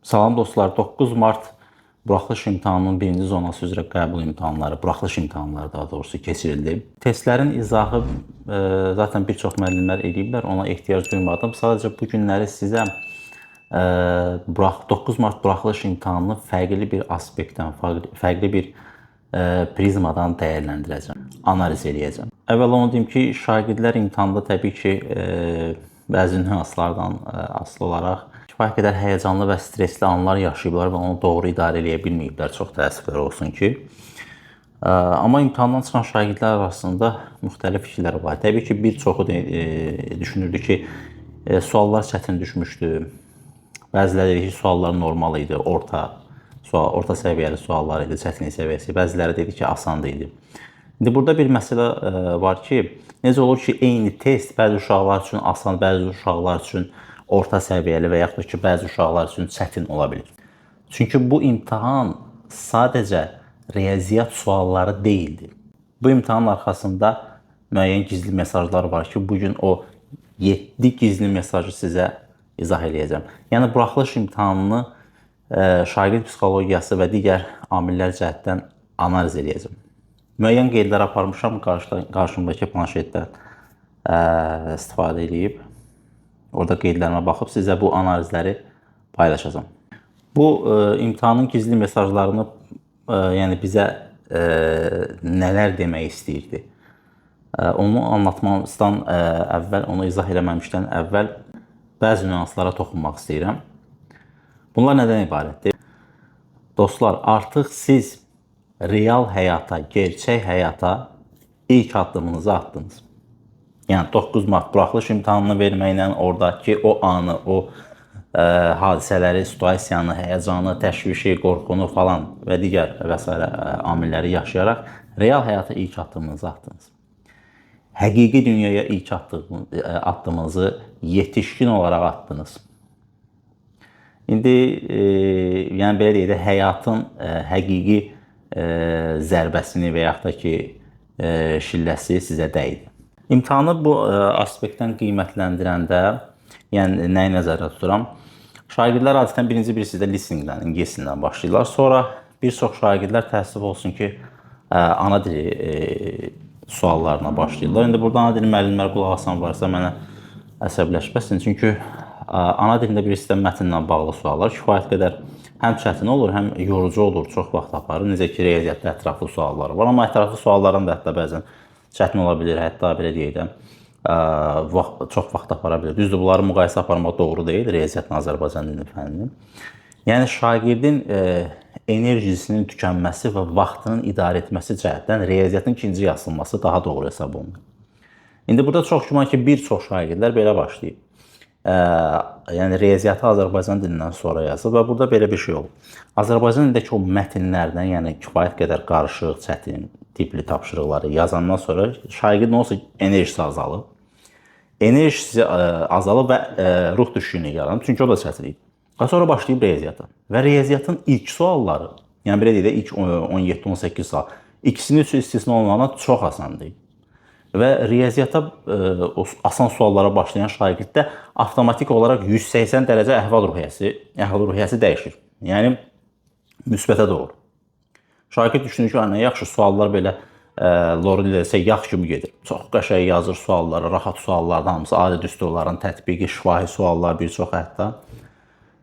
Salam dostlar, 9 Mart buraxılış imtahanının birinci zonası üzrə qəbul imtahanları, buraxılış imtahanları daha doğrusu keçirildi. Testlərin izahı zaten bir çox müəllimlər eləyiblər, ona ehtiyac duymadım. Sadəcə bu günləri sizə 9 Mart buraxılış imtahanını fərqli bir aspektdən, fərqli bir prizmadan dəyərləndirəcəm, analiz eləyəcəm. Əvvəla onu deyim ki, şagirdlər imtahanda təbii ki, bəzi nüanslardan asılı olaraq kifayət qədər həyəcanlı və stresli anlar yaşayıblar və onu doğru idarə eləyə bilməyiblər. Çox təəssüflər olsun ki. Amma imtahandan çıxan şagirdlər arasında müxtəlif fikirlər var. Təbii ki, bir çoxu düşünürdü ki, suallar çətin düşmüşdü. Bəziləri dedi ki, suallar normal idi, orta səviyyəli suallar idi, çətinlik səviyyəsi. Bəziləri dedi ki, asan idi. İndi burada bir məsələ var ki, necə olur ki, eyni test bəzi uşaqlar üçün asan, bəzi uşaqlar üçün orta səviyyəli və yaxud da ki, bəzi uşaqlar üçün çətin ola bilir. Çünki bu imtahan sadəcə riyaziyyat sualları deyildir. Bu imtahanın arxasında müəyyən gizli mesajlar var ki, bugün o 7 gizli mesajı sizə izah edəcəm. Yəni, buraxılış imtahanını şagird psixologiyası və digər amillər cəhətdən analiz edəcəm. Müəyyən qeydlər aparmışam, qarşımdakı planşetdən istifadə edib. Orada qeydlərimə baxıb sizə bu analizləri paylaşacağım. Bu imtahanın gizli mesajlarını yəni bizə nələr demək istəyirdi? Onu anlatmamızdan əvvəl, onu izah eləməmişdən əvvəl bəzi nüanslara toxunmaq istəyirəm. Bunlar nədən ibarətdir? Dostlar, artıq siz real həyata, gerçək həyata ilk addımınızı atdınız. Yəni 9 Mart buraxılış imtahanını verməklə oradakı o anı, o hadisələri, situasiyanı, həyəcanı, təşvişi, qorxunu falan və digər və s. amilləri yaşayaraq real həyata ilk addımınızı atdınız. Həqiqi dünyaya ilk addımınızı yetişkin olaraq atdınız. İndi yəni belə deyək də, həyatın həqiqi zərbəsini və yaxud da ki, şilləsi sizə dəydi. İmtahanı bu aspektdən qiymətləndirəndə, yəni nəyi nəzərdə tuturam? Şagirdlər adətən bir sizdə listeningdən, ingilisdən başlayırlar. Sonra bir çox şagirdlər təəssüf olsun ki, ana dili suallarına başlayırlar. İndi burada ana dili müəllimlər qulaq asan varsa mənə əsəbləşməsin. Çünki ana dilində birisi də mətnlə bağlı suallar kifayət qədər həm çətin olur, həm yorucu olur, çox vaxt aparır. Necə ki, riyaziyyatda ətraflı suallar var. Amma ətraflı sualların da hətta bəzən çətin ola bilir, hətta belə deyək də, çox vaxt apara bilir. Düzdür, bunları müqayisə aparmaq doğru deyil, riyaziyyatla Azərbaycan dili fənninin. Yəni, şagirdin enerjisinin tükənməsi və vaxtının idarə etməsi cəhətdən riyaziyyatın ikinci yazılması daha doğru hesab olunur. İndi burada çox güman ki, bir çox şagirdlər belə başlayıb. Yəni, riyaziyyatı Azərbaycan dilindən sonra yazıb və burada belə bir şey olur. Azərbaycan dilindəki o mətnlərdən, yəni kifayət qədər qarışıq, çətin, tipli tapşırıqları yazandan sonra şagirdin olsa enerjisi azalıb. Enerjisi azalıb və ruh düşkünlüyü yaranıb, çünki o da çətin idi. Və sonra başlayıb riyaziyyata. Və riyaziyyatın ilk sualları, yəni belə deyək də, ilk 17-18 sual, ikisinin üçün istisna olmadan çox asandır. Və riyaziyyata asan suallara başlayan şagirddə avtomatik olaraq 180 dərəcə əhval-ruhiyyəsi dəyişir. Yəni, müsbətə doğru. Şagird düşünür ki, nə yaxşı suallar belə Loril eləsə, yaxşı kimi gedir. Çox qəşəng yazır sualları, rahat suallardan hamısı, adi düsturların tətbiqi, şifahi suallar bir çox hətta.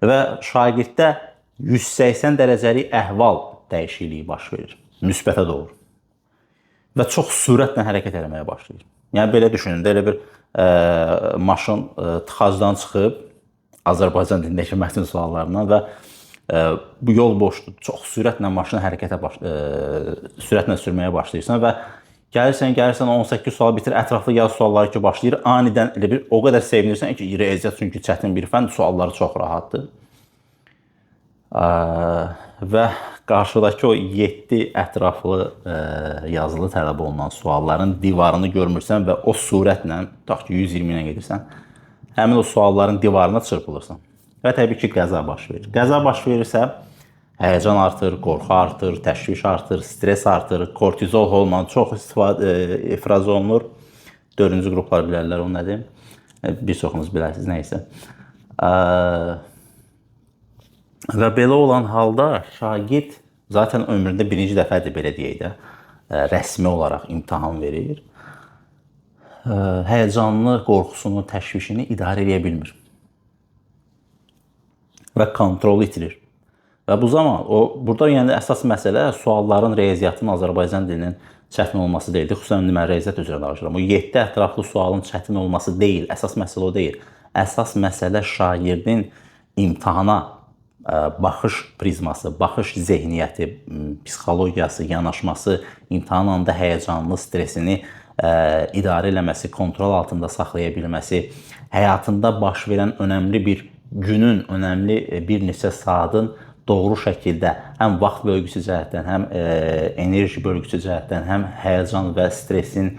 Və şagirddə 180 dərəcəlik əhval dəyişikliyi baş verir, müsbətə doğru. Və çox sürətlə hərəkət eləməyə başlayır. Yəni, belə düşünün, elə bir maşın tıxacdan çıxıb, Azərbaycan dilindəki mətn suallarından və bu yol boşdur, çox sürətlə maşını sürətlə sürməyə başlayırsan və gəlirsən 18 sual bitir, ətraflı yaz sualları ki başlayır, anidən elə bir o qədər sevinirsən ki, riyaziyyat çünki çətin bir fən, sualları çox rahatdır. Və qarşıdakı o 7 ətraflı yazılı tələb olunan sualların divarını görmürsən və o sürətlə, tutaq ki 120 ilə gedirsən, həmin o sualların divarına çırpılırsan. Və təbii ki, qəza baş verir. Qəza baş verirsə, həyəcan artır, qorxu artır, təşviş artır, stres artır, kortizol hormonu çox ifraz olunur. 4-cü qruplar bilərlər, o nədir? Bir çoxunuz bilərsiniz, neysə. Və belə olan halda şagird zaten ömründə birinci dəfədir, belə deyək də, rəsmi olaraq imtahan verir. Həyəcanını, qorxusunu, təşvişini idarə edə bilmir və kontrol itirir. Və bu zaman burada yəni əsas məsələ sualların, riyaziyyatın Azərbaycan dilinin çətin olması deyildi. Xüsusən mən riyaziyyat üzrə danışıram. O 7 ətraflı sualın çətin olması deyil. Əsas məsələ o deyil. Əsas məsələ şagirdin imtahana baxış prizması, baxış zehniyyəti, psixologiyası, yanaşması, imtahan anında həyəcanlı, stresini idarə eləməsi, kontrol altında saxlaya bilməsi, həyatında baş verən önəmli bir günün, önəmli bir neçə saatın doğru şəkildə həm vaxt bölgüsü cəhətdən, həm enerji bölgüsü cəhətdən, həm həyəcan və stresin,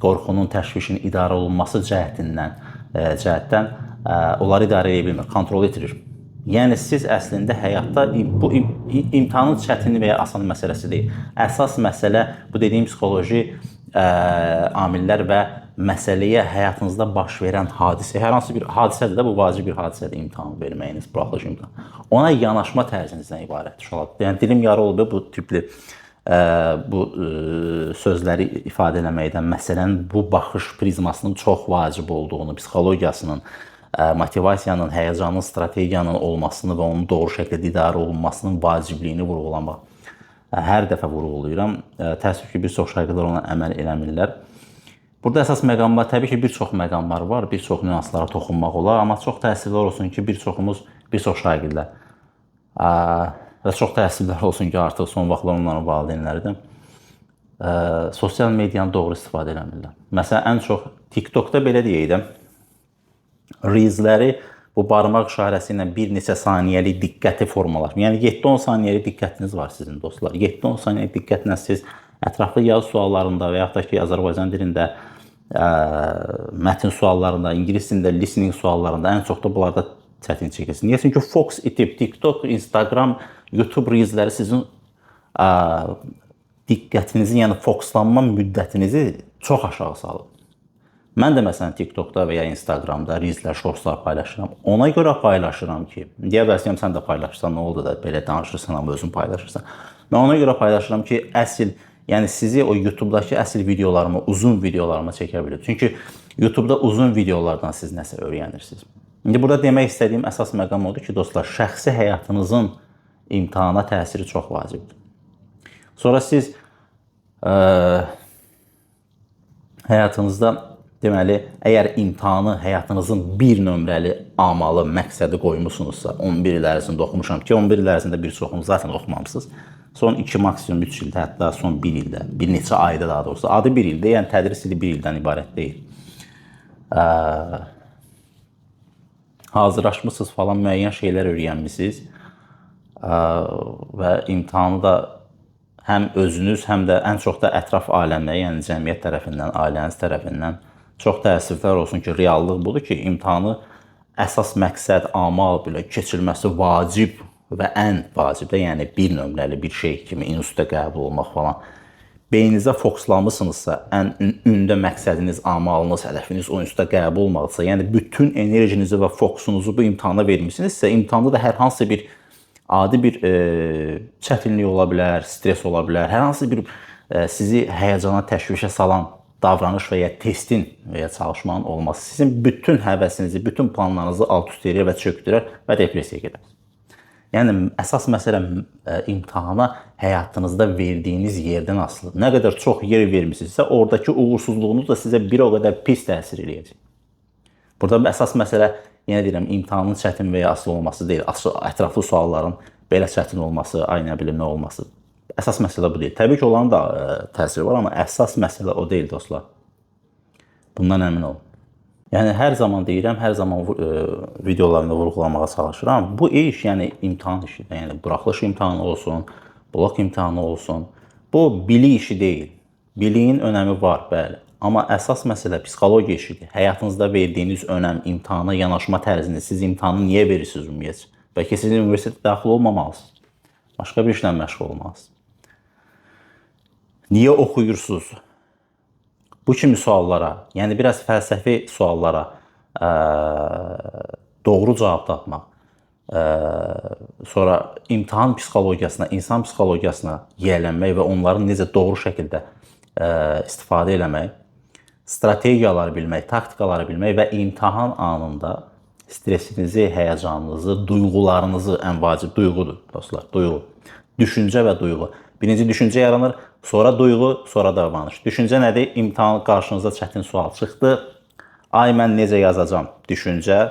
qorxunun, təşvişin idarə olunması cəhətdən onları idarə edə bilmir, kontrol itirir. Yəni siz əslində həyatda bu imtahanın çətinliyi və ya asan məsələsi deyil. Əsas məsələ bu dediyim psixoloji amillər və məsələyə həyatınızda baş verən hadisə, hər hansı bir hadisədir də, bu vacib bir hadisədir imtahan verməyiniz, buraxılış imtahan. Ona yanaşma tərzinizdən ibarətdir. Yəni dilim yarı olub bu tipli bu sözləri ifadə eləməkdən, məsələnin bu baxış prizmasının çox vacib olduğunu, psixologiyasının, motivasiyanın, həyəcanın, strategiyanın olmasını və onun doğru şəkildə idarə olunmasının vacibliyini vurğulamaq. Hər dəfə vurğulayıram. Təəssüf ki, bir çox şagirdlər ona əməl eləmirlər. Burada əsas məqamlar, təbii ki, bir çox məqamlar var, bir çox nüanslara toxunmaq olar, amma çox təəssüflər olsun ki, bir çox şagirdlər və çox təəssüflər olsun ki, artıq son vaxtlar onların valideynləridir, sosial medianı doğru istifadə eləmirlər. Məsələn, ən çox TikTokda belə deyək də, Reelsləri bu barmaq işarəsi ilə bir neçə saniyəlik diqqəti formalaşmır. Yəni 7-10 saniyəlik diqqətiniz var sizin dostlar. 7-10 saniyəlik diqqətlə siz ətraflı yazı suallarında və yaxud da ki, Azərbaycan dilində mətn suallarında, ingilis dilində listening suallarında ən çox da bunlarda çətin çəkirsiniz. Niyə? Çünki Fox itib, TikTok, Instagram, YouTube Reelsləri sizin diqqətinizi, yəni fokuslanma müddətinizi çox aşağı salıb. Mən də məsələn TikTokda və ya Instagramda Reelslər, Shortslar paylaşıram. Ona görə paylaşıram ki, deyə bilərsəm sən də paylaşırsan, nə oldu da belə danışırsan, amma özün paylaşırsan. Mən ona görə paylaşıram ki, əsl, yəni sizi o YouTube'dakı əsl videolarıma, uzun videolarıma çəkə bilir. Çünki YouTube'da uzun videolardan siz nəsə öyrənirsiniz. İndi burada demək istədiyim əsas məqam odur ki, dostlar, şəxsi həyatınızın imtahana təsiri çox vacibdir. Sonra siz həyatınızda deməli, əgər imtahanı həyatınızın bir nömrəli amalı, məqsədi qoymusunuzsa, 11 il ərzində oxumuşam ki, 11 il ərzində bir çoxunu zaten oxumamışsınız. Son 2, maksimum 3 ildə, hətta son 1 ildə, bir neçə ayda daha doğrusu. Adı 1 ildə, yəni tədris ili 1 ildən ibarət deyil. Hazırlaşmışsınız falan, müəyyən şeylər öyrənmişsiniz və imtahanı da həm özünüz, həm də ən çox da ətraf aləmdə, yəni cəmiyyət tərəfindən, ailəniz tərəfindən çox təəssüflər olsun ki, reallıq budur ki, imtahanı əsas məqsəd, amal belə keçilməsi vacib və ən vacib də, yəni bir nömrəli bir şey kimi institutda qəbul olmaq falan. Beyninizə fokuslanmışsınızsa, ən ündə məqsədiniz, amalınız, hədəfiniz o institutda qəbul olmaqdırsa, yəni bütün enerjinizi və fokusunuzu bu imtahana vermişsinizsə, imtahanda da hər hansı bir adi bir çətinlik ola bilər, stres ola bilər, hər hansı bir sizi həyəcana, təşvişə salan davranış və ya testin və ya çalışmanın olması sizin bütün həvəsinizi, bütün planlarınızı alt-üst edir və çöktürər və depressiyaya gedər. Yəni, əsas məsələ imtahana həyatınızda verdiyiniz yerdən asılıdır. Nə qədər çox yer vermişsinizsə, oradakı uğursuzluğunuz da sizə bir o qədər pis təsir edəcək. Burada əsas məsələ, yenə deyirəm, imtahanın çətin və ya asılı olması deyil, ətraflı sualların belə çətin olması, ay nə bilim nə olması. Əsas məsələ bu deyil. Təbii ki, onların da təsiri var, amma əsas məsələ o deyil, dostlar. Bundan əmin olun. Yəni, hər zaman deyirəm, hər zaman videolarımda vurğulamağa çalışıram. Bu iş, yəni imtahan işidir. Yəni, buraxılış imtahanı olsun, blok imtahanı olsun. Bu, bilik işi deyil. Biliyin önəmi var, bəli. Amma əsas məsələ psixologiya işidir. Həyatınızda verdiyiniz önəm, imtahana yanaşma tərzini, siz imtahanı niyə verirsiniz ümumiyyətcə? Bəlkə siz universitetə daxil olmamalısınız. Başqa bir işlə məşğul olmalısınız. Niyə oxuyursunuz? Bu kimi suallara, yəni biraz fəlsəfi suallara doğru cavab tapmaq, sonra imtahan psixologiyasına, insan psixologiyasına yiyələnmək və onların necə doğru şəkildə istifadə eləmək, strategiyaları bilmək, taktikaları bilmək və imtahan anında stresinizi, həyəcanınızı, duyğularınızı, ən vacib duyğudur dostlar, duyğu. Düşüncə və duyğu. Birinci düşüncə yaranır, sonra duyğu, sonra davranış. Düşüncə nədir? İmtahan qarşınıza çətin sual çıxdı. Ay mən necə yazacağam? Düşüncə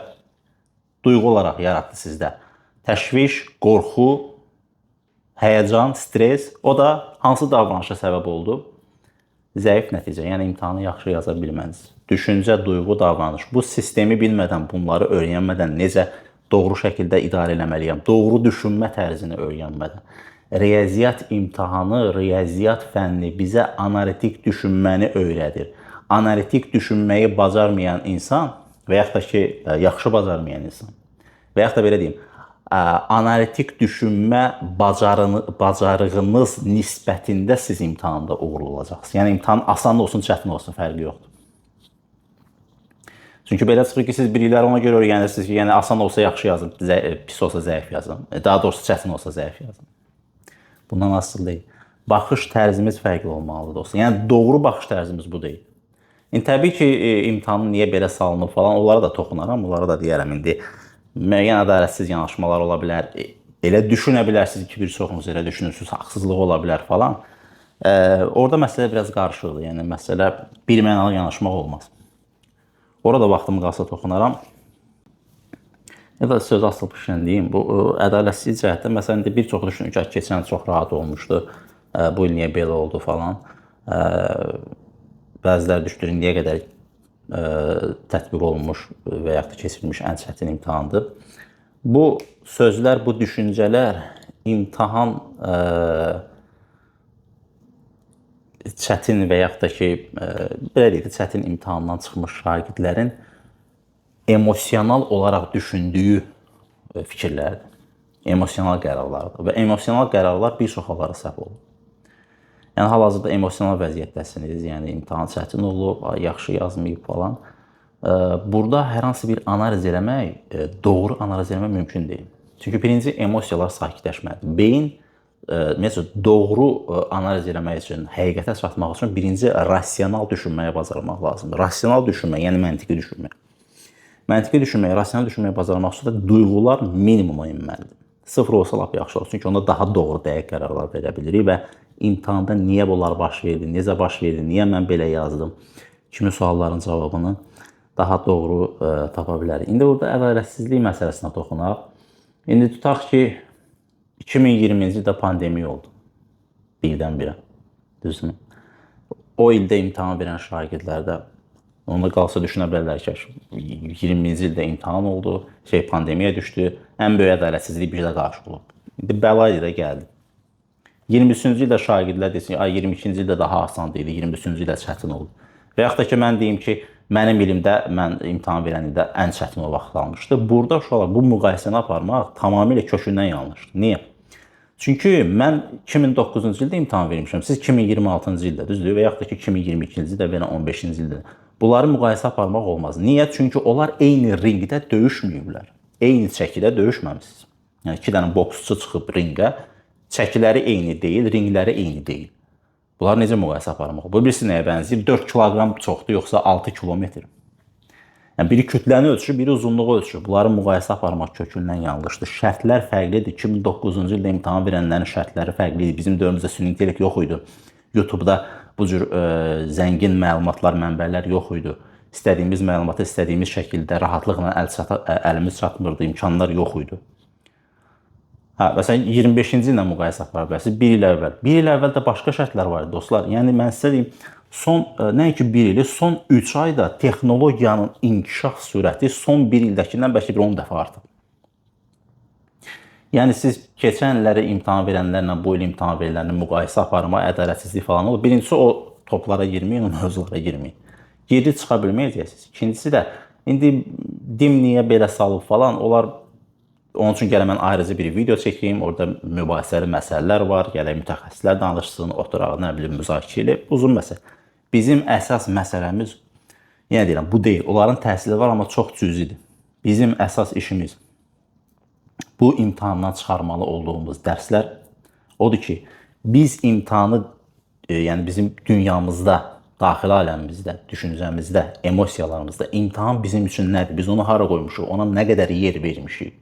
duyğu olaraq yaratdı sizdə. Təşviş, qorxu, həyəcan, stres, o da hansı davranışa səbəb oldu? Zəif nəticə, yəni imtahanı yaxşı yaza bilməniz. Düşüncə, duyğu, davranış. Bu sistemi bilmədən, bunları öyrənmədən necə doğru şəkildə idarə eləməliyəm? Doğru düşünmə tərzini öyrənmədən. Riyaziyyat imtahanı, riyaziyyat fənni bizə analitik düşünməni öyrədir. Analitik düşünməyi bacarmayan insan və yaxud da ki, yaxşı bacarmayan insan və yaxud da belə deyim, analitik düşünmə bacarığınız nisbətində siz imtahanda uğurlu olacaqsınız. Yəni imtahan asan olsun, çətin olsun, fərqi yoxdur. Çünki belə çıxır ki, siz bilikləri ona görə öyrənirsiniz ki, yəni asan olsa yaxşı yazın, pis olsa zəif yazın. Daha doğrusu çətin olsa zəif yazın. Bundan asılı deyil. Baxış tərzimiz fərqli olmalıdır dostlar. Yəni doğru baxış tərzimiz bu deyil. Təbii ki, imtahanın niyə belə salınıb falan, onlara da toxunaram, onlara da deyərəm indi. Müəyyən ədalətsiz yanaşmalar ola bilər. Elə düşünə bilərsiniz ki, bir çoxunuz elə düşünürsünüz, haqsızlıq ola bilər falan. Orada məsələ biraz qarışıqdır. Yəni məsələ birmənalı yanaşmaq olmaz. Orada vaxtım qalsa toxunaram. Ya da söz açılmışkən deyim, bu ədalətsiz cəhətdə məsələn bir çox düşünür ki, keçən çox rahat olmuşdu. Bu il niyə belə oldu falan. Bəziləri düşünür niyə qədər tətbiq olunmuş və yaxud da keçirilmiş ən çətin imtahandır. Bu sözlər, bu düşüncələr imtahan çətin və yaxud da ki, belə deyək, çətin imtahandan çıxmış şagirdlərin emosional olaraq düşündüyü fikirlərdir. Emosional qərarlardır və emosional qərarlar bir çox hallara səbəb olur. Yəni hal-hazırda emosional vəziyyətdəsiniz, yəni imtahan çətin olub, yaxşı yazmayıb falan. Burada hər hansı bir analiz eləmək, doğru analiz eləmək mümkün deyil. Çünki birinci emosiyalar sakitləşməlidir. Beyin doğru analiz eləmək üçün, həqiqətə çatmaq üçün birinci rasional düşünməyə bacarmaq lazımdır. Rasional düşünmək, yəni məntiqi düşünmək. Məntiqi düşünməyə, rasional düşünməyə bacarmaq üçün də duyğular minimuma inməlidir. Sıfır olsa lap yaxşı olur. Çünki onda daha doğru dəqiq qərarlar verə bilirik və imtahanda niyə bunlar baş verdi, necə baş verdi, niyə mən belə yazdım kimi sualların cavabını daha doğru tapa bilərik. İndi burada ədalətsizlik məsələsinə toxunaq. İndi tutaq ki, 2020-ci ildə pandemiya oldu. Birdən-birə. Düzdürmü? O ildə imtahan verən şagirdlərdə onda qalsa düşünə bilərlər ki, 20-ci ildə imtahan oldu, pandemiya düşdü, ən böyük ədalətsizlik bir də qarşı olub. İndi bəla ilə gəldi. 23-cü ildə şagirdlər desin ki, 22-ci ildə daha asan idi, 23-cü ildə çətin oldu. Və yaxud da ki, mən deyim ki, mənim ilimdə, mən imtahan verən ildə ən çətin o vaxt almışdı. Burada uşaqlar bu müqayisəni aparmaq tamamilə kökündən yanlışdır. Niyə? Çünki mən 2009-cu ildə imtahan vermişəm, siz 2026-cı ildə, düzdür? Və yaxud da ki, 2022-ci ildə və 15-ci ildə. Bunları müqayisə aparmaq olmaz. Niyə? Çünki onlar eyni ringdə döyüşməyiblər. Eyni çəkidə döyüşməmişsiniz. Yəni, 2 dənə boksçu çıxıb ringə, çəkiləri eyni deyil, ringləri eyni deyil. Bunlar necə müqayisə aparmaq? Bu birisi nəyə bənzəyir? 4 kiloqram çoxdur, yoxsa 6 kilometr. Yəni, biri kütləni ölçür, biri uzunluğu ölçür. Bunları müqayisə aparmaq kökündən yanlışdır. Şərtlər fərqlidir. 2009-cu ildə imtahan verənlərin şərtləri fərqlidir. Bizim dövrümüzdə süni intellekt yox idi. YouTube-da bu cür zəngin məlumatlar, mənbələr yox idi. İstədiyimiz məlumatı istədiyimiz şəkildə rahatlıqla əlimiz çatmırdı, imkanlar yox idi. Məsələn, 25-ci ilə müqayisə apara bilərsiniz, 1 il əvvəl. 1 il əvvəl də başqa şərtlər var idi, dostlar. Yəni, mən sizə deyim, nəinki 1 ili, son 3 ayda texnologiyanın inkişaf sürəti son 1 ildəkindən bəlkə bir 10 dəfə artıb. Yəni, siz keçən illəri imtahan verənlərlə bu il imtahan verilənlərin müqayisə aparma, ədalətsizlik falan olur. Birincisi, o toplara girməyin, o mövzulara girməyin. Geri çıxa bilməyəcəksiniz. İkincisi də, indi dim niyə belə salıb falan, onlar onun üçün gələk mən ayrıca bir video çəkeyim, orada mübahisəli məsələlər var, gələk mütəxəssislər danışsın, oturaq, nə bilim, müzakirə ilə, uzun məsələ. Bizim əsas məsələmiz, yenə deyirəm, bu deyil, onların təhsili var, amma çox cüzidir. Bizim əsas işimiz bu imtahandan çıxarmalı olduğumuz dərslər odur ki, biz imtahanı, yəni bizim dünyamızda, daxili aləmimizdə, düşüncəmizdə, emosiyalarımızda imtahan bizim üçün nədir? Biz onu hara qoymuşuq? Ona nə qədər yer vermişik?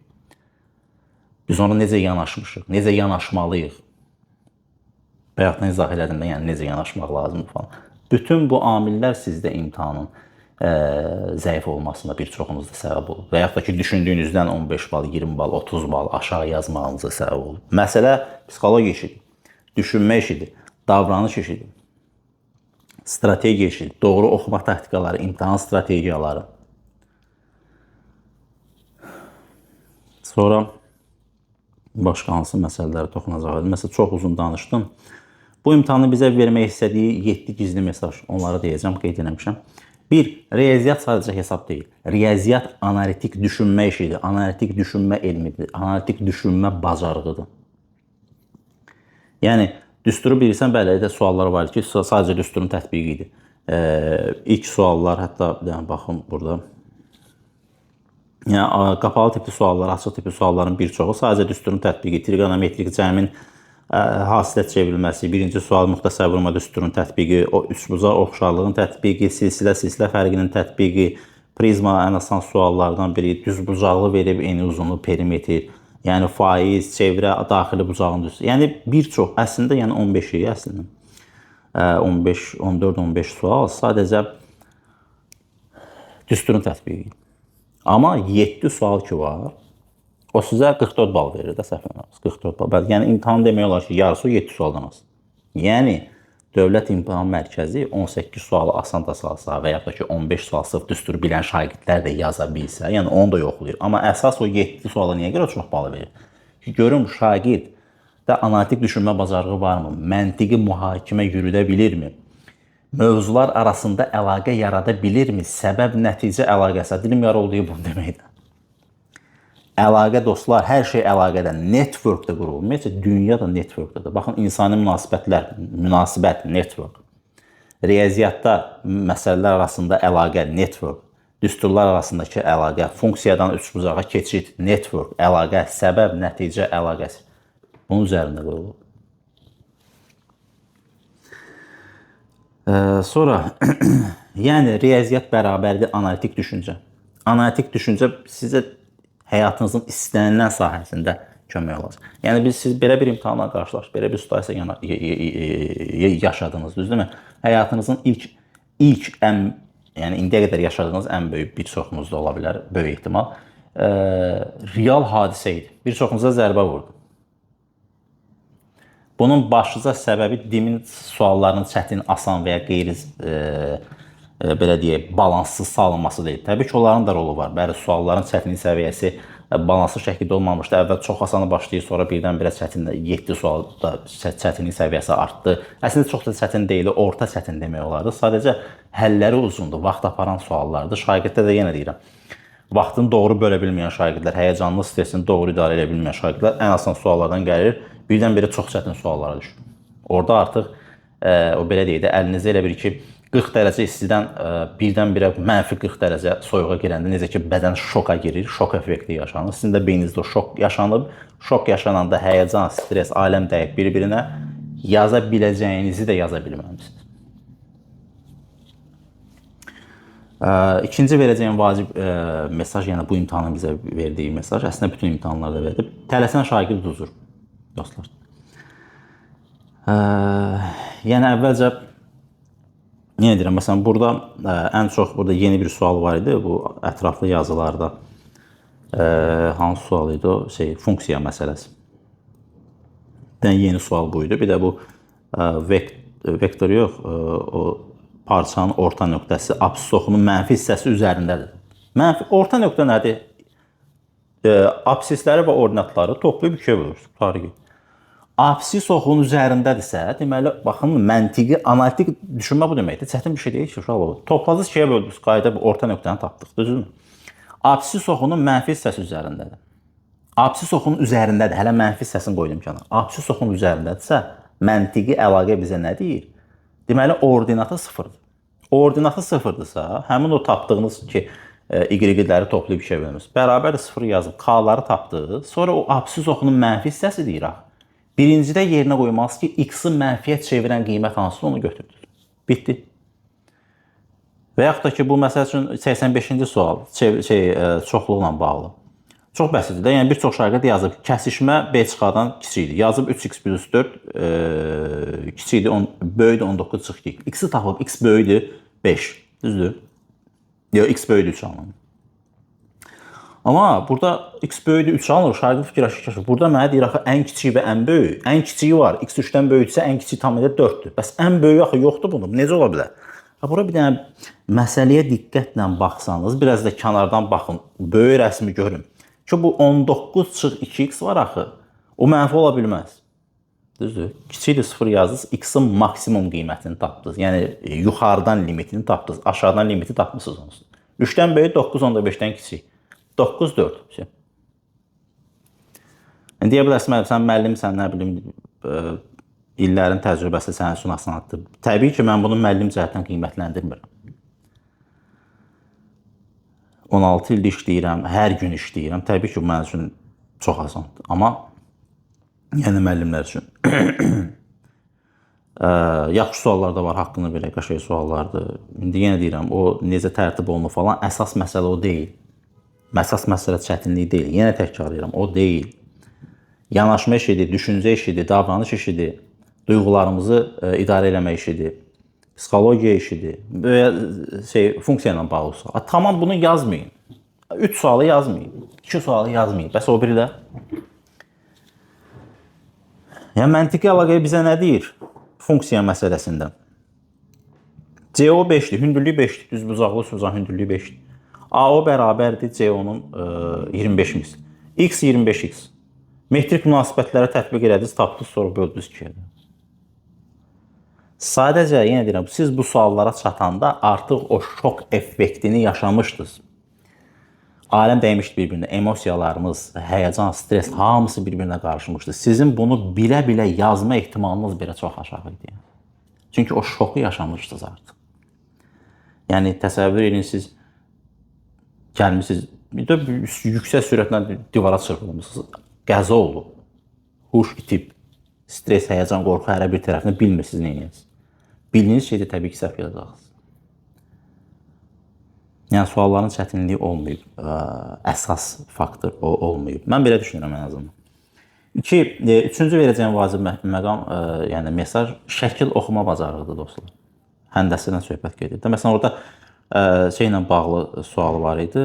Biz ona necə yanaşmışıq? Necə yanaşmalıyıq? Bayaqdan izah elədim də, yəni necə yanaşmaq lazımdır falan. Bütün bu amillər sizdə imtahanın zəif olmasına bir çoxunuzda səbəb olur. Və yaxud da ki, düşündüyünüzdən 15 bal, 20 bal, 30 bal aşağı yazmağınıza səbəb olur. Məsələ psixologiya işidir, düşünmə işidir, davranış işidir, strategiya işidir, doğru oxuma taktikaları, imtahan strategiyaları. Sonra başqa hansı məsələlərə toxunacaq? Məsələn, çox uzun danışdım. Bu imtahanı bizə vermək istədiyi 7 gizli mesaj, onları deyəcəm, qeyd eləmişəm. 1. Riyaziyyat sadəcə hesab deyil. Riyaziyyat analitik düşünmə işidir, analitik düşünmə elmidir, analitik düşünmə bacarığıdır. Yəni, düsturu bilirsən, bəli, suallar var ki, sadəcə düsturun tətbiqidir. İlk suallar, hətta baxın burada, yəni, qapalı tipli suallar, açıq tipli sualların bir çoxu sadəcə düsturun tətbiqi, trigonometrik cəmin hasilət çevrilməsi, birinci sual müxtəsər vurma düsturun tətbiqi, o üçbucaq oxşarlığın tətbiqi, silsilə fərqinin tətbiqi, prizma ən asan suallardan biri, düzbucaqlı verib eni uzunluq, perimetr, yəni faiz, çevrə, daxili bucağın düzü. Yəni bir çox, əslində yəni 15-yi əslində 15, 14, 15 sual sadəcə düsturun tətbiqi. Amma 7 sual ki var, o sizə 44 bal verir də, səhv eləmirəmsə, 44 bal. Yəni imtahan demək olar ki, yarısı 7 sualdan az. Yəni Dövlət İmtahan Mərkəzi 18 sualı asan da salsa və yaxud da ki 15 sual sırf düstur bilən şagirdlər də yaza bilsə, yəni onu da yoxlayır. Amma əsas o 7 suala niyə görə çox balı verir? Ki görüm şagirddə analitik düşünmə bacarığı varmı? Məntiqi mühakimə yürüdə bilirmi? Mövzular arasında əlaqə yarada bilirmi? Səbəb-nəticə əlaqəsi. Dilim yar olduğu bunu deməkdir. Əlaqə dostlar, hər şey əlaqədə, networkdə qurulur. Ümumiyyətlə, dünya da networkdadır. Baxın, insani münasibətlər, münasibət, network. Riyaziyyatda məsələlər arasında əlaqə, network. Düsturlar arasındakı əlaqə, funksiyadan üçbucağa keçid, network, əlaqə, səbəb, nəticə əlaqəsi. Bunun üzərində qurulur. Sonra, yəni riyaziyyat bərabərdir analitik düşüncə. Analitik düşüncə sizə həyatınızın istənilən sahəsində kömək olacaq. Yəni, siz belə bir imtahanla qarşılaşır, belə bir situasiya yaşadınız, düzdürmü? Həyatınızın ilk ən, yəni indiyə qədər yaşadığınız ən böyük bir çoxunuzda ola bilər, böyük ehtimal, real hadisə idi. Bir çoxunuza zərbə vurdu. Bunun başlıca səbəbi dimin suallarının çətin, asan və ya qeyri belə deyək, balanssız salınması deyil. Təbii ki, onların da rolu var. Bəli, sualların çətinlik səviyyəsi balanslı şəkildə olmamışdı. Əvvəl çox asanı başlayır, sonra birdən-birə 7 sualda çətinlik səviyyəsi artdı. Əslində çox da çətin deyil, orta çətin demək olardı. Sadəcə həlləri uzundur, vaxt aparan suallardır. Şagirddə də yenə deyirəm, vaxtını doğru bölə bilməyən şagirdlər, həyəcanlı stresini doğru idarə edə bilməyən şagirdlər ən asan suallardan gəlir, birdən-birə çox çətin suallara düşür. Orada artıq, o belə deyək də, əlinizə elə bir ki, 40 dərəcə istidən birdən-birə mənfi 40 dərəcə soyuğa girəndə necə ki, bədən şoka girir, şok effekti yaşanır. Sizin də beyninizdə şok yaşanıb, şok yaşananda həyəcan, stres, aləm dəyib bir-birinə yaza biləcəyinizi də yaza bilməmişsiniz. İkinci verəcəyim vacib mesaj, yəni bu imtahanın bizə verdiyi mesaj, əslində bütün imtahanlarda verilib. Tələsən şagird uzur, dostlar. Yəni əvvəlcə, yenə deyirəm, məsələn, burada ən çox yeni bir sual var idi, bu ətraflı yazılarda. Hansı sual idi o? Funksiya məsələsi. Yeni sual bu idi. Bir də bu vektor yox, o parçanın orta nöqtəsi apsis oxunun mənfi hissəsi üzərindədir. Orta nöqtə nədir? Apsisləri və ordinatları toplayıb ikiyə bölürsünüz. Tarixi. Apsis oxunun üzərindədirsə, deməli, baxın, məntiqi, analitik düşünmə bu deməkdir. Çətin bir şey deyil ki, uşaqlar. Topladınız ikiyə böldünüz, qayda orta nöqtəni tapdıq, düzdürmü? Apsis oxunun mənfi hissəsi üzərindədir. Apsis oxunun üzərindədir, hələ mənfi hissəsini qoydum kənara. Apsis oxunun üzərindədirsə, məntiqi əlaqə bizə nə deyir? Deməli, ordinatı sıfırdır. Ordinatı sıfırdırsa, həmin o tapdığınız ki, Y-ləri toplayıb 2-yə bölmüş. Bərabər 0 yazıb k-ları tapdı. Sonra o absiz oxunun mənfi hissəsi deyir axı. Birincidə yerinə qoymalısınız ki, x-i mənfiyə çevirən qiymət hansıdır, onu götürdür. Bitdi. Və yaxud da ki, bu məsəl üçün 85-ci sual çoxluqla bağlı. Çox bəsitdir də. Yəni bir çox şagird yazıb ki, kəsişmə B-dan kiçikdir. Yazıb 3x + 4 kiçikdir, böyükdür 19-2. X-i tapıb, x böyükdür 5. Düzdür? Yox, x böyükdür 3 alınır. Amma burada x böyükdür 3 alınır, şagird fikirləşir. Burada mənə deyir axı ən kiçik və ən böyük. Ən kiçiyi var, x 3-dən böyüksə ən kiçik tam edə 4-dür. Bəs ən böyük axı yoxdur bunun. Necə ola bilər? Bura bir dənə məsələyə diqqətlə baxsanız, biraz da kənardan baxın, böyük rəsmi görün. Ki bu 19-2x var axı, o mənfi ola bilməz. Düzdür? Kiçikdir 0 yazınız, x-in maksimum qiymətini tapdınız. Yəni yuxarıdan limitini tapdınız, aşağıdan limiti tapmışsınız onu. 3-dən böyük 9, 5-dən kiçik. 9, 4. Deyə bilərsən, sən müəllimsən, nə bilim, illərin təcrübəsi sənin üçün asanlıqdır. Təbii ki, mən bunu müəllim cəhətdən qiymətləndirmirəm. 16 ildir işləyirəm, hər gün işləyirəm. Təbii ki, bu mənim üçün çox asandır. Amma yəni müəllimlər üçün yaxşı suallar da var, haqqını verək, qəşəng suallardır. İndi yenə deyirəm, o necə tərtib olunur falan, əsas məsələ o deyil. Əsas məsələ çətinlik deyil. Yenə təkrarlayıram, o deyil. Yanaşma işidir, düşüncə işidir, davranış işidir, duyğularımızı idarə eləmək işidir, psixologiya işidir və funksiya ilə bağlı sual. Tamam bunu yazmayın. 3 sualı yazmayın, 2 sualı yazmayın. Bəs o biri də? Yəni məntiqi əlaqə bizə nə deyir? Funksiya məsələsində. CO 5-dir, hündürlüyü 5-dir, düzbucaqlı suzan hündürlüyü 5-dir. AO bərabərdir CO-nun 25 misli. X 25x. Metrik münasibətləri tətbiq elədiniz, tapdınız, sonra böldünüz 2-yə. Sadəcə, yenə deyirəm, siz bu suallara çatanda artıq o şok effektini yaşamışdınız. Aləm dəymişdi bir-birinə, emosiyalarımız, həyəcan, stres, hamısı bir-birinə qarışmışdı. Sizin bunu bilə-bilə yazma ehtimalınız belə çox aşağı idi. Çünki o şoku yaşamışdınız artıq. Yəni, təsəvvür edin, siz gəlmişsiniz, yüksək sürətlə divara çırpılmışsınız, qəza olub, huş itib, stres, həyəcan, qorxu hər bir tərəfini bilmirsiniz, neyiniz. Bildiyiniz şeydə təbii ki, səhv yazacaqsınız. Yəni, sualların çətinliyi olmayıb, əsas faktor o olmayıb. Mən belə düşünürəm ən azından. Üçüncü verəcəyim vacib məqam, yəni mesaj, şəkil oxuma bacarığıdır, dostlar. Həndəsədən söhbət gedir. Məsələn, orada şeylə bağlı sual var idi.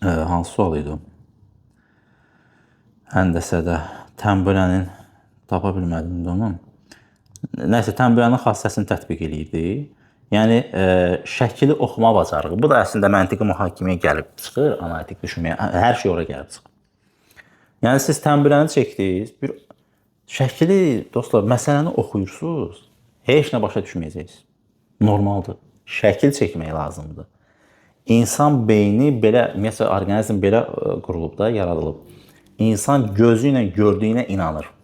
Hansı sual idi o? Həndəsədə təmbölənin, tapa bilmədim də onun. Nəysə, təmbölənin xassəsini tətbiq edirdi. Yəni, şəkili oxuma bacarığı. Bu da əslində məntiqi mühakiməyə gəlib çıxır, analitik düşünməyə, hər şey oraya gəlib çıxır. Yəni, siz təmböləni çəkdiniz, bir şəkili, dostlar, məsələni oxuyursunuz, heç nə başa düşməyəcəksiniz. Normaldır. Şəkil çəkmək lazımdır. İnsan beyni belə, ümumiyyətlə, orqanizm belə qurulub da, yaradılıb. İnsan gözü ilə gördüyünə inanır.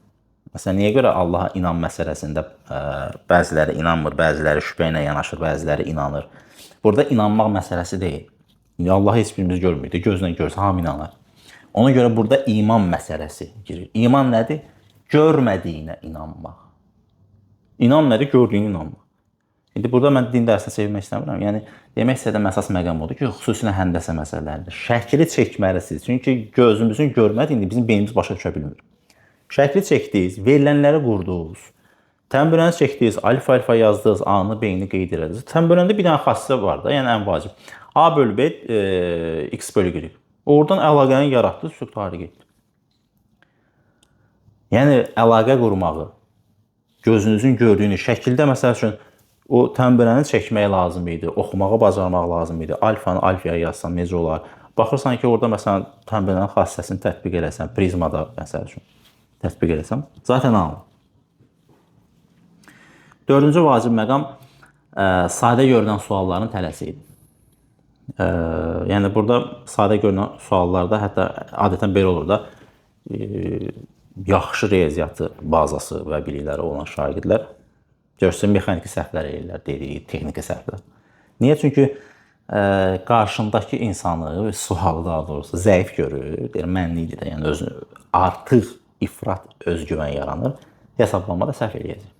Məsələn, niyə görə Allaha inan məsələsində bəziləri inanmır, bəziləri şübhə ilə yanaşır, bəziləri inanır. Burada inanmaq məsələsi deyil. Allah heç birimiz görmür, gözlə görsə, hamı inanır. Ona görə burada iman məsələsi girir. İman nədir? Görmədiyinə inanmaq. İnan nədir? Gördüyünə inanmaq. İndi burada mən din dərsini sevmək istəmirəm. Yəni, demək istədiyim əsas məqam odur ki, xüsusilə həndəsə məsələlərində şəkili çəkməlisiniz. Çünki gözümüzün görmədiyini bizim beynimiz başa düşə bilmir. Şəkli çəkdiniz, verilənləri qurdunuz, təmböləni çəkdiniz, alfa yazdınız, A-nı, B-ni qeyd ediniz. Təmböləndə bir dənə xassisə var da, yəni ən vacib. A bölü B, X bölü Y. Oradan əlaqəni yaratdınız, çox tarih etdi. Yəni, əlaqə qurmağı, gözünüzün gördüyünü, şəkildə məsəl üçün, o təmböləni çəkmək lazım idi, oxumağı bacarmaq lazım idi. Alfanı alfaya yazsan necə olar? Baxırsan ki, orada məsələn təmbölənin xassəsini tətbiq eləsən, prizmada məsəl üçün tətbiq eləsəm, zaten alın. Dördüncü vacib məqam sadə görünən sualların tələsidir. Yəni, burada sadə görünən suallarda hətta adətən belə olur da, yaxşı riyaziyyatı bazası və bilikləri olan şagirdlər görürsən, mexaniki səhvlər eləyirlər, deyirik, texniki səhvlər. Niyə? Çünki qarşındakı insanı, sualı daha doğrusu zəif görür, deyir mənlikdir də, yəni özü artıq ifrat özgüvən yaranır, hesablamada səhv eləyəcək.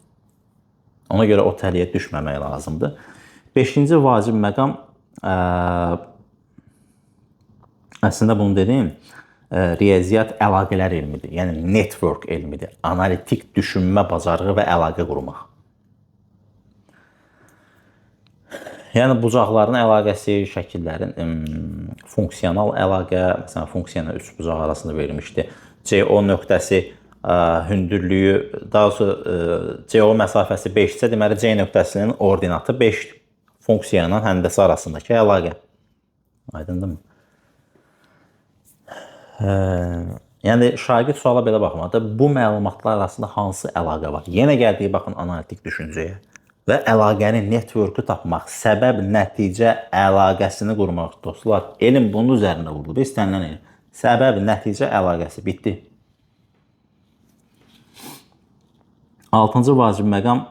Ona görə o təliyə düşməmək lazımdır. 5-ci vacib məqam əslində bunu dedim, riyaziyyat əlaqələr elmidir. Yəni network elmidir. Analitik düşünmə bacarığı və əlaqə qurmaq. Yəni bucaqların əlaqəsi, şəkillərin funksional əlaqə, məsələn funksiya ilə 3 bucaq arasında verilmişdi. CO nöqtəsi hündürlüyü, daha doğrusu CO məsafəsi 5-isə, deməli C nöqtəsinin ordinatı 5 funksiya ilə həndəsə arasındakı əlaqə. Aydındırmı? Yəni şagird suala belə baxmalıdır. Bu məlumatlar arasında hansı əlaqə var? Yenə gəldiyi baxın analitik düşüncəyə və əlaqənin networku tapmaq, səbəb nəticə əlaqəsini qurmaq dostlar. Elm bunun üzərində vurulur. İstənilən elm. Səbəb nəticə əlaqəsi bitdi. 6-cı vacib məqam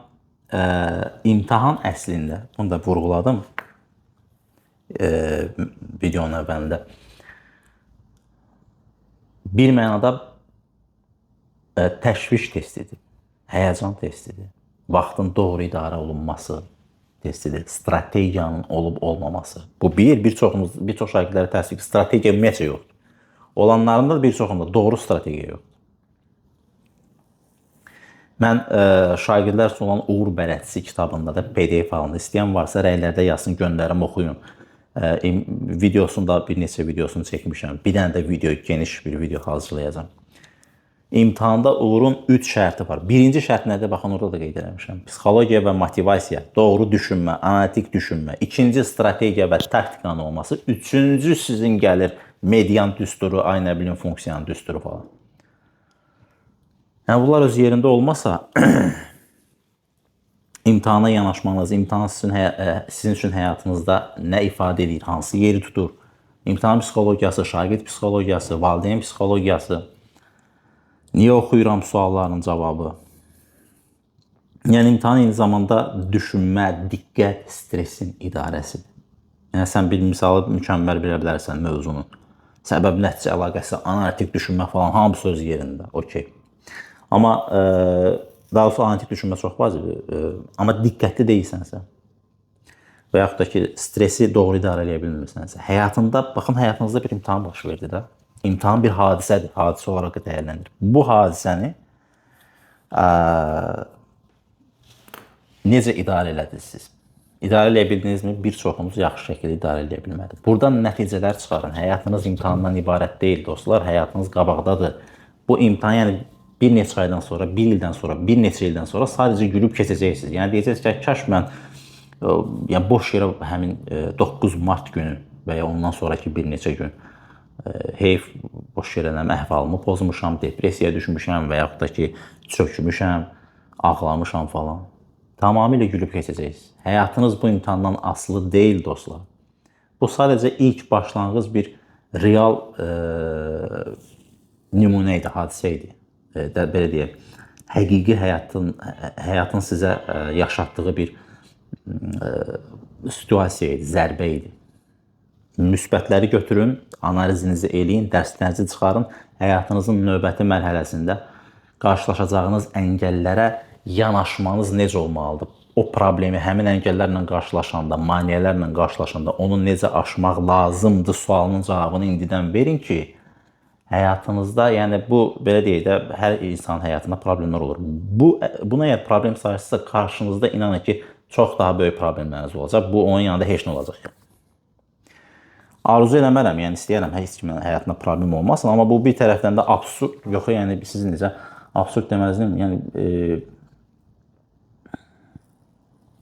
imtahan əslində, bunu da vurğuladım videonun əvvəlində. Bir mənada təşviş testidir, həyəcan testidir, vaxtın doğru idarə olunması testidir, strategiyanın olub-olmaması. Bu bir çox şagirdlərə təsir ki, strategiya ümumiyyətcə yoxdur. Olanlarında da bir çoxunda doğru strategiya yoxdur. Mən şagirdlər üçün olan Uğur Bələdçisi kitabında da PDF halında istəyən varsa rəylərdə yazsın, göndərim, oxuyun. Videosunda bir neçə videosunu çəkmişəm. Bir dənə də video, geniş bir video hazırlayacağım. İmtahanda Uğur'un 3 şərti var. Birinci şərt nədir? Baxın, orada da qeyd eləmişəm. Psixologiya və motivasiya, doğru düşünmə, analitik düşünmə. İkinci, strategiya və taktikanın olması. Üçüncü, sizin gəlir median düsturu, ay nə bilim, funksiyanın düsturu falan. Yəni, bunlar öz yerində olmasa, imtahana yanaşmanız, imtahan sizin üçün həyatınızda nə ifadə edir, hansı yeri tutur, imtahan psixologiyası, şagird psixologiyası, valideyn psixologiyası, niyə oxuyuram suallarının cavabı. Yəni, imtahan eyni zamanda düşünmə, diqqət, stresin idarəsidir. Yəni, sən bir misalı mükəmməl bilə bilərsən mövzunu. Səbəb, nəticə əlaqəsi, analitik düşünmə falan, hamısı öz yerində, okey. Amma daha doğrusu analitik düşünmə çox vacibdir. Amma diqqətli deyilsənsə və yaxud da ki, stresi doğru idarə edə bilmirsənsə, həyatında, baxın, həyatınızda bir imtahan baş verdi də. İmtahan bir hadisədir, hadisə olaraq dəyərləndirir. Bu hadisəni necə idarə elədiniz? İdarə edə bildinizmi? Bir çoxumuz yaxşı şəkildə idarə edə bilmədik. Buradan nəticələr çıxarın. Həyatınız imtahandan ibarət deyil, dostlar. Həyatınız qabaqdadır. Bu imtahan, yəni bir neçə aydan sonra, bir ildən sonra, bir neçə ildən sonra sadəcə gülüb keçəcəksiniz. Yəni deyəcəksiniz ki, kaş mən boş yerə həmin 9 mart günü və ya ondan sonraki bir neçə gün heyf boş yerə əhvalımı pozmuşam, depressiyaya düşmüşəm və yaxud da ki, çökmüşəm, ağlamışam falan. Tamamilə gülüb keçəcəksiniz. Həyatınız bu imtahandan asılı deyil, dostlar. Bu sadəcə ilk başlanğıc bir real nümunə idi, hadisə idi. Belə deyək, həqiqi həyatın sizə yaşatdığı bir situasiya idi, zərbə idi. Müsbətləri götürün, analizinizi eləyin, dərslərinizi çıxarın, həyatınızın növbəti mərhələsində qarşılaşacağınız əngəllərə yanaşmanız necə olmalıdır? O problemi həmin əngəllərlə qarşılaşanda, maneələrlə qarşılaşanda onu necə aşmaq lazımdır sualının cavabını indidən verin ki, həyatınızda, yəni bu, belə deyək də, hər insanın həyatında problemlər olur. Buna əgər problem sayısızsa, qarşınızda inanın ki, çox daha böyük problemləriniz olacaq. Bu, onun yanında heç nə olacaq. Arzu eləmərəm, yəni istəyərəm, heç kimin həyatında problem olmasın, amma bu bir tərəfdən də absurd, yox, yəni sizin necə absurd deməzdim, yəni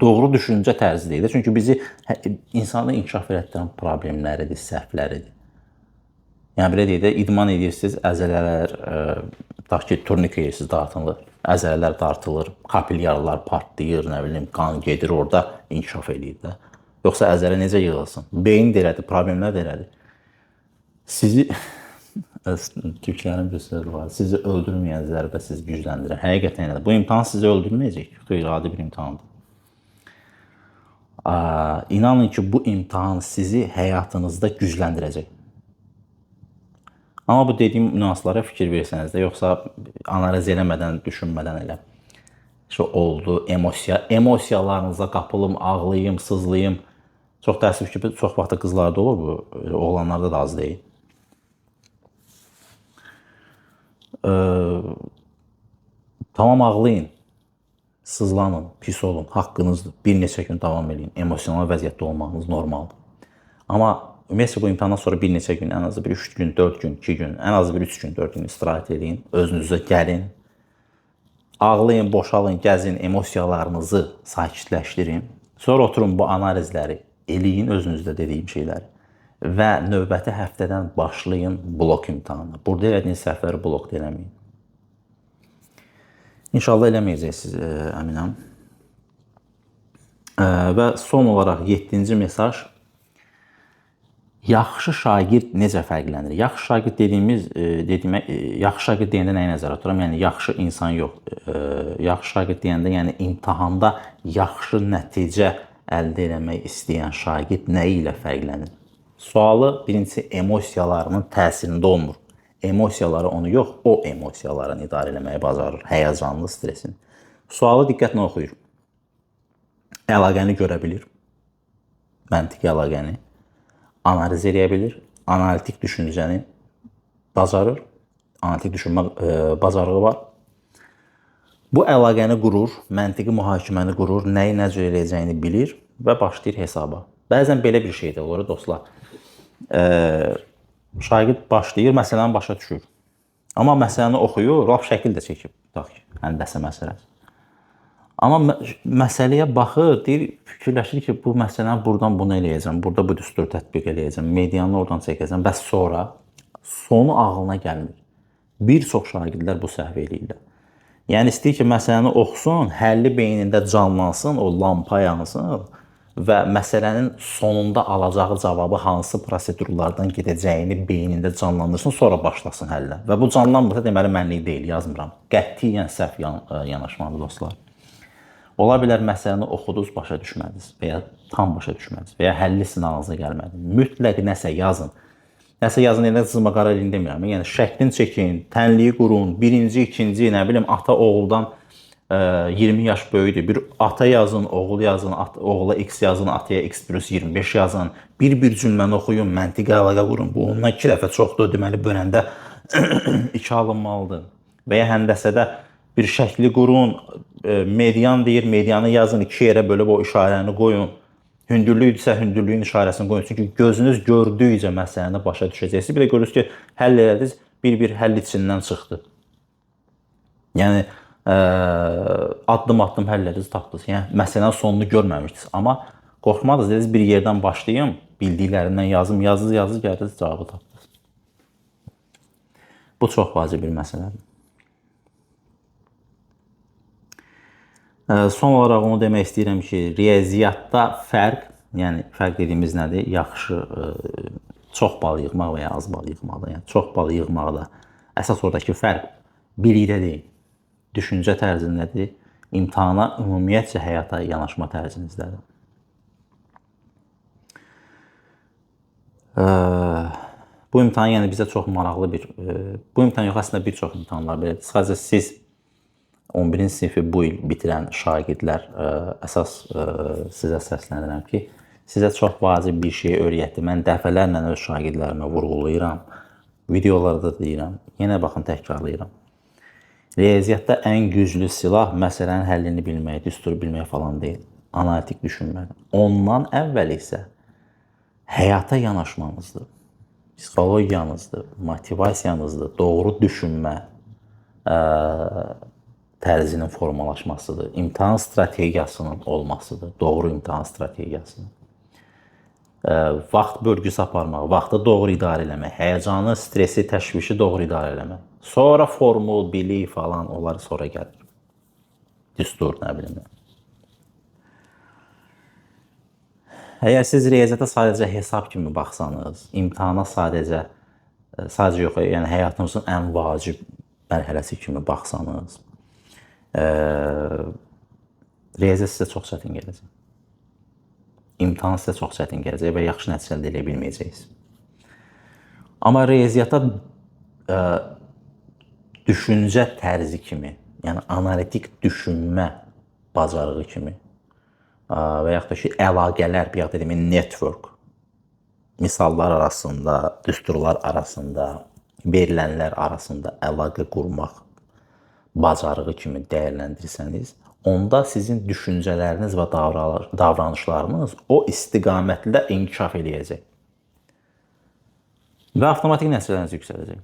doğru düşüncə tərzi deyil. Çünki bizi insanda inkişaf elətdirən problemləridir, səhvləridir. Yəni, belə deyək də, idman edirsiniz, əzələlər, tutaq ki, turnike edirsiniz, dartılır, əzələlər dartılır, kapilyarlar partlayır, nə bilim, qan gedir, orada inkişaf edir də. Yoxsa əzələ necə yığılsın? Beyin də elədir, problemlər də elədir. Sizi, Türklərin bir sözü var, sizi öldürməyən zərbə sizi gücləndirir. Həqiqətən elədir. Bu imtahan sizi öldürməyəcək, qeyri-adi bir imtahandır. İnanın ki, bu imtahan sizi həyatınızda gücləndirəcək. Amma bu dediyim nüanslara fikir versəniz də, yoxsa analiz eləmədən, düşünmədən elə oldu, emosiyalarınıza qapılım, ağlayım, sızlayım. Çox təəssüf ki, çox vaxt qızlarda olur bu, oğlanlarda da az deyil. Tamam, ağlayın, sızlanın, pis olun, haqqınızdır. Bir neçə gün davam edin, emosional vəziyyətdə olmağınız normaldır. Amma ümumiyyətlə bu imtahandan sonra bir neçə gün, ən azı bir 3 gün, 4 gün, 2 gün, ən azı bir 3 gün, 4 gün istirahət edin, özünüzə gəlin, ağlayın, boşalın, gəzin, emosiyalarınızı sakitləşdirin. Sonra oturun bu analizləri eləyin, özünüzdə dediyim şeyləri və növbəti həftədən başlayın blok imtahanı. Burada elədiyiniz səhvləri blokda eləməyin. İnşallah eləməyəcəksiniz, əminəm. Və son olaraq 7-ci mesaj. Yaxşı şagird necə fərqlənir? Yaxşı şagird dediyimiz, yaxşı şagird deyəndə nəyə nəzərə tuturam? Yəni, yaxşı insan yox. Yaxşı şagird deyəndə, yəni imtahanda yaxşı nəticə əldə eləmək istəyən şagird nəyi ilə fərqlənir? Sualı birincisi emosiyalarının təsirində olmur. Emosiyaları onu yox, o emosiyalarını idarə eləməyi bacarır, həyəcanlı, stresin. Sualı diqqətlə oxuyur. Əlaqəni görə bilir, məntiqi əlaqəni, analiz edə bilir, analitik düşüncəni bacarır, analitik düşünmə bacarığı var. Bu əlaqəni qurur, məntiqi mühakiməni qurur, nəyi necə eləyəcəyini bilir və başlayır hesaba. Bəzən belə bir şey də olur, dostlar. Şagird başlayır, məsələni başa düşür. Amma məsələni oxuyur, lap şəkil də çəkib, həndəsə məsələsi. Amma məsələyə baxır, fikirləşir ki, bu məsələni buradan bunu eləyəcəm, burada bu düsturu tətbiq eləyəcəm, medianı oradan çəkəcəm, bəs sonra sonu ağlına gəlmir. Bir çox şagirdlər bu səhv eləyirlər. Yəni, istəyir ki, məsələni oxusun, həlli beynində canlansın, o lampa yansın və məsələnin sonunda alacağı cavabı hansı prosedurlardan gedəcəyini beynində canlandırsın, sonra başlasın həllə. Və bu canlanmırsa, deməli, mənlik deyil, yazmıram. Qətiyyən səhv yanaşmalı, dostlar. Ola bilər məsələni oxudunuz, başa düşmədiniz və ya tam başa düşmədiniz və ya həlli sınağınıza gəlmədi. Mütləq nəsə yazın. Nəsə yazın, elə cızma qara elin demirəm. Yəni, şəklini çəkin, tənliyi qurun, birinci, ikinci, nə bilim, ata oğuldan 20 yaş böyüdür. Bir ata yazın, oğul yazın, oğula x yazın, ataya x plus 25 yazın. Bir cümləni oxuyun, məntiqi əlaqə qurun. Bu, ondan 2 dəfə çoxdur, deməli, böləndə 2 alınmalıdır. Və ya həndəsədə bir şəkli qurun, median deyir, medianı yazın, 2 yerə bölüb o işarəni qoyun. Hündürlükdürsə, hündürlüyün işarəsini qoyun. Çünki gözünüz gördükcə məsələni başa düşəcəksiniz. Bir də görürsünüz ki, həll elədiniz, bir həll içindən çıxdı. Yəni, addım-addım həll elədiniz, tapdınız. Yəni, məsələnin sonunu görməmişdiniz. Amma qorxmadınız, dediniz, bir yerdən başlayım, bildiklərindən yazım, yazınız, gəldiniz, cavabı tapdınız. Bu çox vacib bir məsələdir. Son olaraq onu demək istəyirəm ki, riyaziyyatda fərq, yəni fərq dediyimiz nədir? Yaxşı, çox bal yığmaq və ya az bal yığmaqda. Yəni, çox bal yığmaqda əsas oradakı fərq bilikdə deyil, düşüncə tərzindədir, imtahana ümumiyyətcə həyata yanaşma tərzinizdədir. Bu imtahan yəni bizə çox maraqlı bir, bu imtahan yox, əslində bir çox imtahanlar belədir. Sadəcə siz 11-ci sinifi bu il bitirən şagirdlər əsas sizə səslənirəm ki, sizə çox vacib bir şey öyrətdi. Mən dəfələrlə öz şagirdlərimə vurğulayıram, videolarda deyirəm, yenə baxın təkrarlayıram. Riyaziyyatda ən güclü silah məsələnin həllini bilmək, düsturu bilmək falan deyil, analitik düşünmədir. Ondan əvvəl isə həyata yanaşmanızdır, psixologiyanızdır, motivasiyanızdır, doğru düşünmə tərzinin formalaşmasıdır, imtahan strategiyasının olmasıdır, doğru imtahan strategiyasının. Vaxt bölgüsü aparmaq, vaxtı doğru idarə eləmək, həyəcanı, stresi, təşvişi doğru idarə eləmək. Sonra formul, bilik falan, onlar sonra gəlir. Düstur, nə bilim. Əgər siz riyaziyyata sadəcə hesab kimi baxsanız, imtahana sadəcə yox, yəni həyatınızın ən vacib mərhələsi kimi baxsanız, riyaziyyat sizə çox çətin gələcək. imtahan sizə çox çətin gələcək və yaxşı nəticə əldə edə bilməyəcəksiniz. Amma riyaziyyata düşüncə tərzi kimi, yəni analitik düşünmə bacarığı kimi və yaxud da ki, əlaqələr, bir yaxud da demək, network, misallar arasında, düsturlar arasında, verilənlər arasında əlaqə qurmaq bacarığı kimi dəyərləndirirsəniz, onda sizin düşüncələriniz və davranışlarınız o istiqamətdə inkişaf edəcək. Və avtomatik nəticələriniz yüksələcək.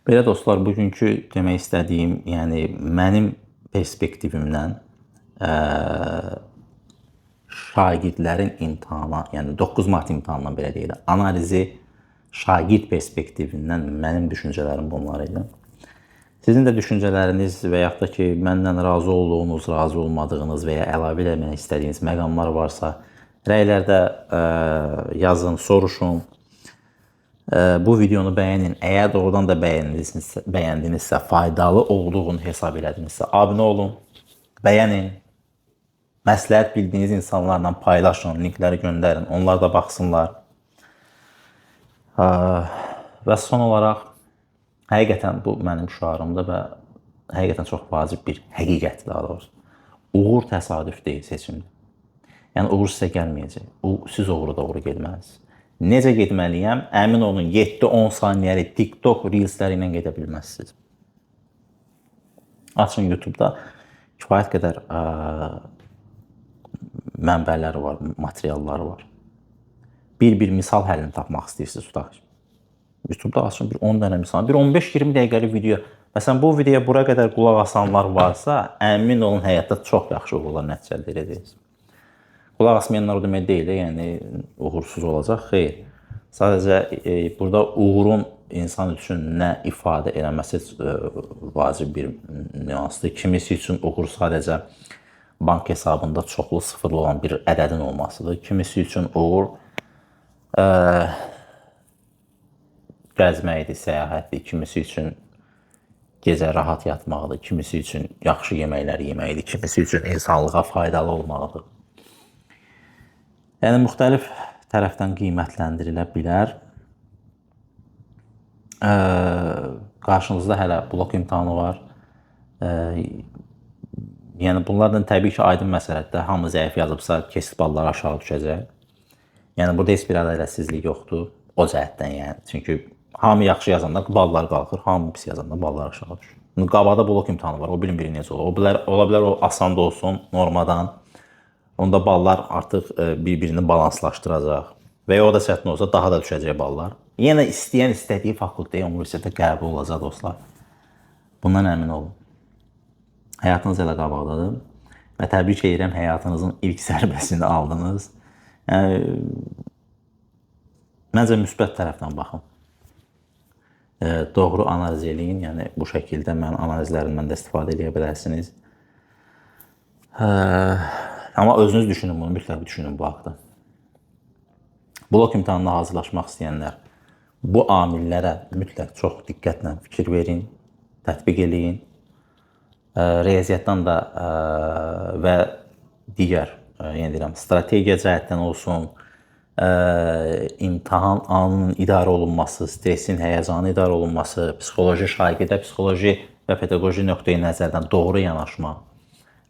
Belə dostlar, bugünkü demək istədiyim, yəni mənim perspektivimdən şagirdlərin imtahana, yəni 9 mart imtahanından belə deyək də, analizi şagird perspektivindən mənim düşüncələrim bunlar idi. Sizin də düşüncələriniz və yaxud da ki, məndən razı olduğunuz, razı olmadığınız və ya əlavə eləmək istədiyiniz məqamlar varsa, rəylərdə yazın, soruşun. Bu videonu bəyənin. Əgər doğrudan da bəyəndinizsə, faydalı olduğunu hesab elədinizsə, abunə olun, bəyənin, məsləhət bildiyiniz insanlarla paylaşın, linkləri göndərin, onlar da baxsınlar. Və son olaraq, həqiqətən bu mənim şüarımdır və həqiqətən çox vacib bir həqiqətdir daha doğrusu. Uğur təsadüf deyil, seçimdir. Yəni, uğur sizə gəlməyəcək. Siz uğura doğru getməlisiniz. Necə getməliyəm? Əmin olun, 7-10 saniyəli TikTok reelsləri ilə gedə bilməzsiniz. Açın YouTube'da kifayət qədər mənbələri var, materialları var. Bir misal həlini tapmaq istəyirsiniz, tutaq. YouTube'da açın bir 10 dənə misal, bir 15-20 dəqiqəlik video. Məsələn, bu videoya bura qədər qulaq asanlar varsa, əmin olun, həyatda çox yaxşı uğurlar nəticə əldə edəcəksiniz. Qulaq asmayanlar o demək deyil, yəni uğursuz olacaq. Xeyr. Sadəcə burada uğurun insan üçün nə ifadə eləməsi vacib bir nüansdır. Kimisi üçün uğur sadəcə bank hesabında çoxlu sıfırlı olan bir ədədin olmasıdır. Kimisi üçün uğur gəzməkdir, səyahətdir. Kimisi üçün gecə rahat yatmaqdır. Kimisi üçün yaxşı yeməklər yeməkdir. Kimisi üçün insanlığa faydalı olmaqdır. Yəni, müxtəlif tərəfdən qiymətləndirilə bilər. Qarşınızda hələ blok imtahanı var. Yəni, bunlardan təbii ki, aydın məsələdir. Hamı zəif yazıbsa, kesit balları aşağı düşəcək. Yəni, burada heç bir ədalətsizlik yoxdur. O cəhətdən, yəni. Çünki hamı yaxşı yazanda ballar qalxır, hamı pis yazanda ballar aşağı düşür. Qabaqda blok imtahanı var, o bilin necə olur. Ola bilər o asan da olsun, normadan. Onda ballar artıq bir-birini balanslaşdıracaq və ya o da çətin olsa daha da düşəcək ballar. Yenə istəyən istədiyi fakültəyə, universitetə qəbul olacaq dostlar. Bundan əmin olun. Həyatınız elə qabaqdadır və təbrik edirəm, həyatınızın ilk zərbəsini aldınız. Yəni, məncə müsbət tərəfdən baxın. Doğru analiz eləyin, yəni bu şəkildə mənim analizlərimdən də istifadə edə bilərsiniz. Amma özünüz düşünün bunu, mütləq düşünün bu haqda. Blok imtahanına hazırlaşmaq istəyənlər bu amillərə mütləq çox diqqətlə fikir verin, tətbiq eləyin. Riyaziyyatdan da və digər, yəni deyirəm, strategiya cəhətdən olsun, imtahan anının idarə olunması, stresin, həyəcanı idarə olunması, psixoloji şagirdə, psixoloji və pedaqoji nöqteyi nəzərdən doğru yanaşma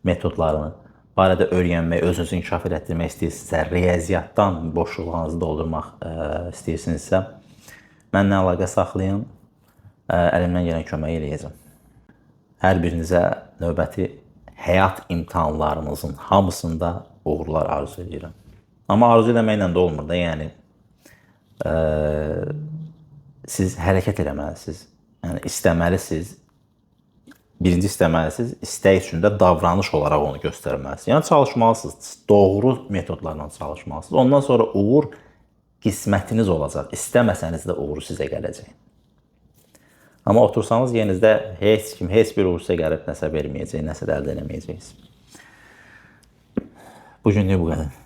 metodlarını barədə öyrənmək, özünüzü inkişaf etdirmək istəyirsinizsə, riyaziyyatdan boşluqlarınızı doldurmaq istəyirsinizsə, mənimlə əlaqə saxlayın, əlimdən gələn kömək eləyəcəm. Hər birinizə növbəti həyat imtahanlarınızın hamısında uğurlar arzu edirəm. Amma arzu eləməklə də olmur da, yəni siz hərəkət eləməlisiniz, yəni istəməlisiniz. Birinci istəməlisiniz, istək üçün də davranış olaraq onu göstərməlisiniz. Yəni, çalışmalısınız, doğru metodlarla çalışmalısınız. Ondan sonra uğur qismətiniz olacaq. İstəməsəniz də uğur sizə gələcək. Amma otursanız yerinizdə heç kim, heç bir uğur sizə gəlib nəsə verməyəcək, nəsə də əldə eləməyəcəksiniz. Bugünlük bu qədər.